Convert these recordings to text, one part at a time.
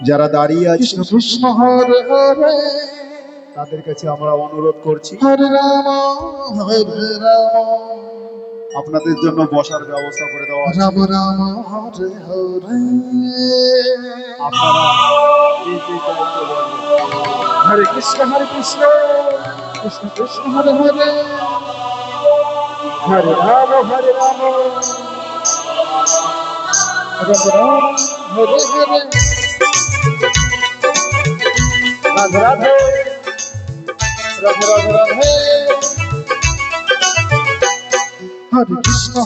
যারা দাঁড়িয়ে আছে কৃষ্ণ কৃষ্ণ হরে হরে তাদের কাছে আমরা অনুরোধ করছি হরে রাম হরে রাম আপনাদের জন্য বসার ব্যবস্থা করে দেওয়া আছে। রাম রাম হরে হরে আপনারা এই যে দায়িত্ব বলবেন। হরে কৃষ্ণ কৃষ্ণ কৃষ্ণ হরে হরে হরে রাম রাম হরে হরে রাধে রাধে রাধে রাধে রাধে হরে কৃষ্ণ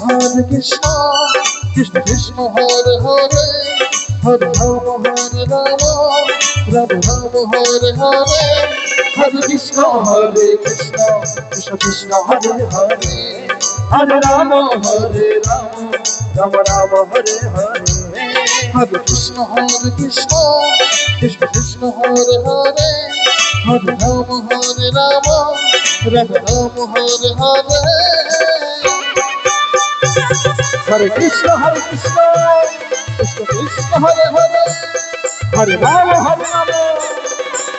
কৃষ্ণ কৃষ্ণ হরে হরে হরে রাম রাম হরে হরে হরে কৃষ্ণ কৃষ্ণ কৃষ্ণ হরে হরে হরে রাম রাম রাম হরে হরে হরে কৃষ্ণ কৃষ্ণ কৃষ্ণ হরে হরে হরে রাম রাম রাম হরে হরে হরে কৃষ্ণ কৃষ্ণ কৃষ্ণ হরে হরে হরে রাম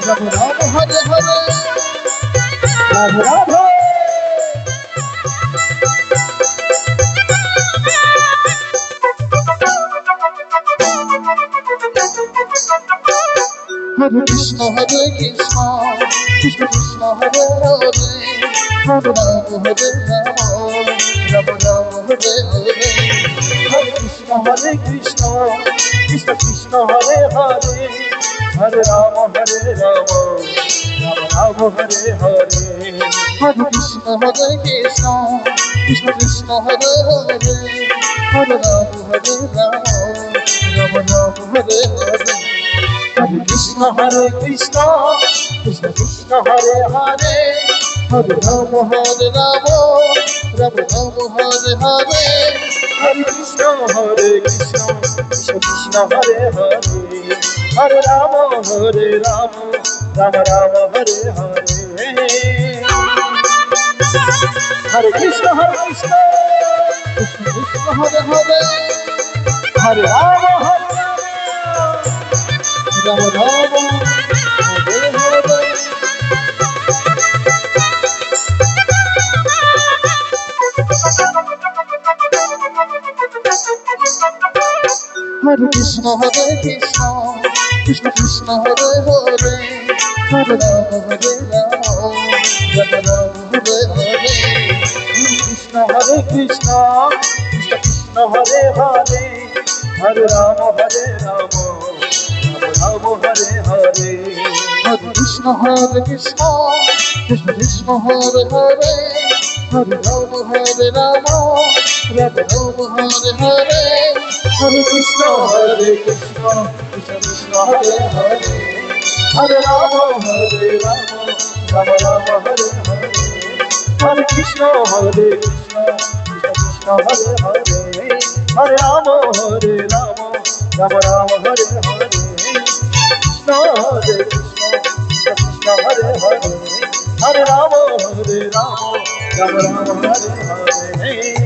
রাম রাম হরে হরে রাধে রাধে হরে কৃষ্ণ কৃষ্ণ কৃষ্ণ হরে হরে হরে রাম রাম রাম হরে হরে হরে কৃষ্ণ কৃষ্ণ কৃষ্ণ হরে হরে হরে রাম রাম রাম হরে হরে হরে কৃষ্ণ কৃষ্ণ কৃষ্ণ হরে হরে হরে রাম রাম রাম হরে হরে হরে কৃষ্ণ কৃষ্ণ কৃষ্ণ হরে হরে হরে রাম রাম রাম হরে হরে হরে কৃষ্ণ কৃষ্ণ কৃষ্ণ হরে হরে হরে রাম রাম রাম হরে হরে হরে কৃষ্ণ কৃষ্ণ কৃষ্ণ হরে হরে হরে রাম রাম রাম হরে হরে হরে কৃষ্ণ কৃষ্ণ কৃষ্ণ হরে হরে হরে রাম রাম রাম হরে হরে কৃষ্ণ কৃষ্ণ কৃষ্ণ হরে হরে হরে রাম রাম রাম হরে হরে হরে কৃষ্ণ কৃষ্ণ কৃষ্ণ হরে হরে হরে রাম রাম রাম হরে হরে হরে কৃষ্ণ কৃষ্ণ কৃষ্ণ হরে হরে হরে রাম রাম রাম হরে হরে হরে কৃষ্ণ কৃষ্ণ কৃষ্ণ হরে হরে হরে রাম রাম রাম হরে হরে কৃষ্ণ কৃষ্ণ কৃষ্ণ হরে হরে হরে রাম রাম রাম রাম হরে হরে